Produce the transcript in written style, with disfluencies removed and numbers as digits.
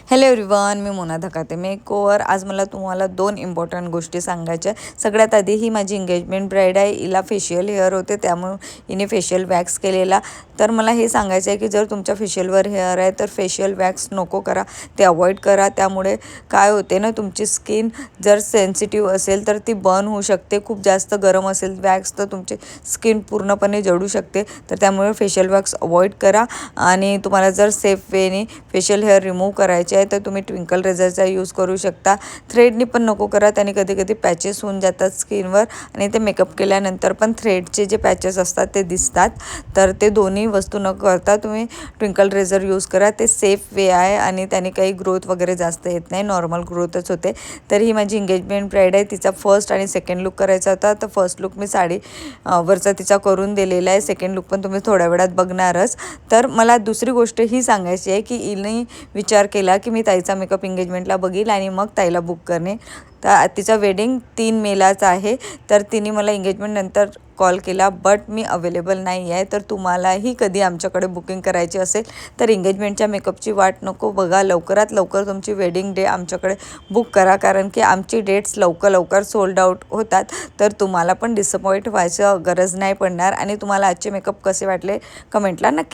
Hello everyone, मी Mona Dhakate makeover. आज मला तुम्हाला दोन इम्पॉर्टंट गोष्टी सांगायच्या। सगळ्यात आधी ही माझी एंगेजमेंट ब्राईड आहे, हिला फेशियल हेअर होते, त्यामुळे हिने फेशियल वॅक्स केलेला। तर मला हे सांगायचं आहे की जर तुमच्या फेशियलवर हेअर आहे तर फेशियल वॅक्स नको करा, ते अवॉइड करा। त्यामुळे काय होते ना, तुमची स्किन जर सेन्सिटिव्ह असेल तर ती बर्न होऊ शकते, खूप जास्त गरम असेल वॅक्स तर तुमची स्किन पूर्णपणे जळू शकते। तर त्यामुळे फेशियल वॅक्स अवॉइड करा। आणि तुम्हाला जर सेफ वेने फेशियल हेअर रिमूव्ह करायचे आहे तर तुम्ही ट्विंकल रेझरचा यूज करू शकता। थ्रेडनी पण नको करा, त्याने कधी कधी पॅचेस होऊन जातात स्किनवर आणि ते मेकअप केल्यानंतर पण थ्रेडचे जे पॅचेस असतात ते दिसतात। तर ते दोन्ही वस्तू न करता तुम्ही ट्विंकल रेझर यूज करा, ते सेफ वे आहे आणि त्याने काही ग्रोथ वगैरे जास्त येत नाही, नॉर्मल ग्रोथच होते। तर ही माझी एंगेजमेंट ब्राईड आहे, तिचा फर्स्ट आणि सेकंड लुक करायचा होता। तर फर्स्ट लुक मी साडी वरचा तिचा करून दिलेला आहे, सेकंड लुक पण तुम्ही थोड्या वेळात बघणारच। तर मला दुसरी गोष्ट ही सांगायची आहे की हिने विचार केला की मी ताईचा मेकअप एंगेजमेंटला बघील आणि मग ताईला बुक करणे। तर तिचा वेडिंग 3 मेलाच आहे। तर तिने मला एंगेजमेंट नंतर कॉल केला, बट मी अवेलेबल नाही आहे। तर तुम्हालाही कधी आमच्याकडे बुकिंग करायची असेल तर एंगेजमेंटच्या मेकअपची वाट नको बघा, लवकरात लवकर तुमची वेडिंग डे आमच्याकडे बुक करा, कारण की आमची डेट्स लवकर सोल्ड आउट होतात। तर तुम्हाला पण डिसअपॉइंट व्हायचं गरज नाही पडणार। आणि तुम्हाला आजचे मेकअप कसे वाटले कमेंटला नक्की